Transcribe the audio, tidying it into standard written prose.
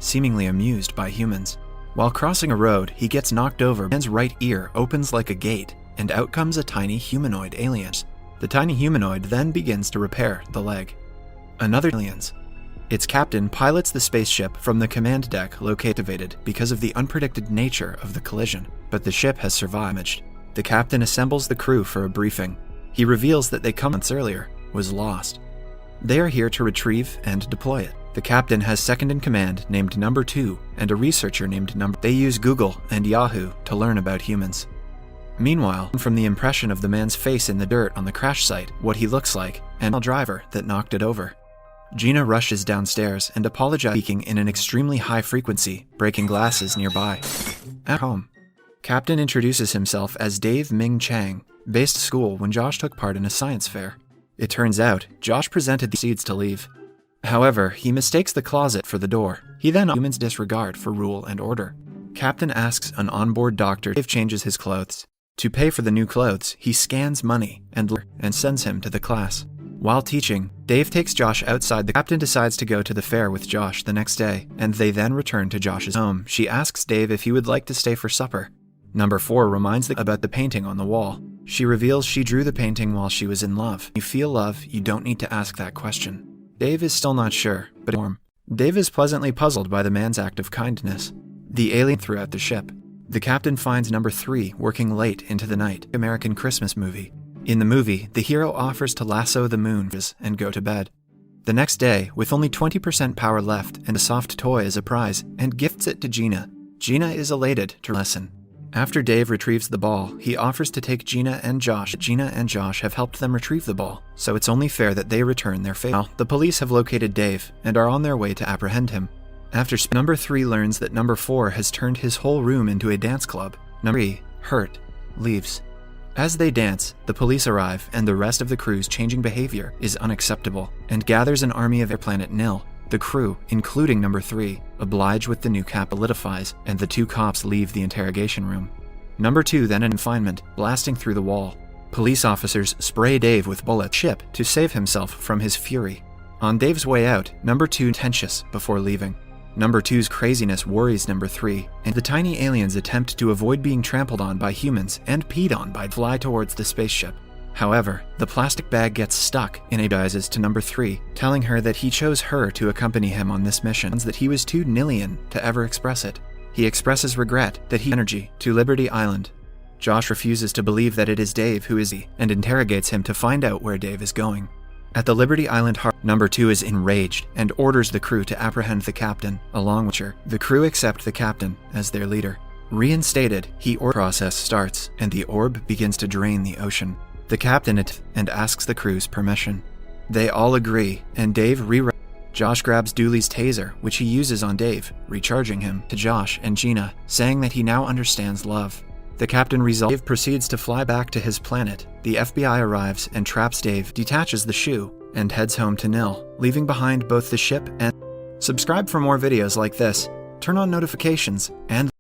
seemingly amused by humans. While crossing a road, he gets knocked over. The man's right ear opens like a gate, and out comes a tiny humanoid alien. The tiny humanoid then begins to repair the leg. Another aliens. Its captain pilots the spaceship from the command deck located because of the unpredicted nature of the collision, but the ship has survived. The captain assembles the crew for a briefing. He reveals that they months earlier was lost. They are here to retrieve and deploy it. The captain has second-in-command named Number 2 and a researcher named Number. They use Google and Yahoo to learn about humans. Meanwhile, from the impression of the man's face in the dirt on the crash site, what he looks like, and the driver that knocked it over. Gina rushes downstairs and apologizes, speaking in an extremely high frequency, breaking glasses nearby. At home, Captain introduces himself as Dave Ming Chang, based at school when Josh took part in a science fair. It turns out, Josh presented the seeds to leave. However, he mistakes the closet for the door. He then humans disregard for rule and order. Captain asks an onboard doctor. Dave changes his clothes. To pay for the new clothes, he scans money and sends him to the class. While teaching, Dave takes Josh outside. The captain decides to go to the fair with Josh the next day, and they then return to Josh's home. She asks Dave if he would like to stay for supper. Number 4 reminds them about the painting on the wall. She reveals she drew the painting while she was in love. You feel love, you don't need to ask that question. Dave is still not sure, but Dave is pleasantly puzzled by the man's act of kindness. The alien throughout the ship. The captain finds Number 3 working late into the night. American Christmas movie. In the movie, the hero offers to lasso the moon and go to bed. The next day, with only 20% power left and a soft toy as a prize, and gifts it to Gina. Gina is elated to lesson. After Dave retrieves the ball, he offers to take Gina and Josh. Gina and Josh have helped them retrieve the ball, so it's only fair that they return their favor. Now, the police have located Dave and are on their way to apprehend him. After Number 3 learns that Number 4 has turned his whole room into a dance club, Number 3, hurt, leaves. As they dance, the police arrive and the rest of the crew's changing behavior is unacceptable and gathers an army of their planet nil. The crew, including Number 3, oblige with the new cap solidifies and the 2 cops leave the interrogation room. Number 2 then in confinement, blasting through the wall. Police officers spray Dave with bullets ship to save himself from his fury. On Dave's way out, Number 2 tensions before leaving. Number 2's craziness worries Number 3, and the tiny aliens attempt to avoid being trampled on by humans and peed on by fly towards the spaceship. However, the plastic bag gets stuck and apologizes to Number 3, telling her that he chose her to accompany him on this mission, that he was too Nilian to ever express it. He expresses regret that he energy to Liberty Island. Josh refuses to believe that it is Dave who is he, and interrogates him to find out where Dave is going. At the Liberty Island harbor, Number 2 is enraged and orders the crew to apprehend the captain, along with her. The crew accept the captain as their leader. Reinstated, process starts, and the orb begins to drain the ocean. The captain and asks the crew's permission. They all agree, and Dave Josh grabs Dooley's taser, which he uses on Dave, recharging him to Josh and Gina, saying that he now understands love. The captain Dave proceeds to fly back to his planet. The FBI arrives and traps Dave, detaches the shoe, and heads home to Nil, leaving behind both the ship and... Subscribe for more videos like this, turn on notifications, and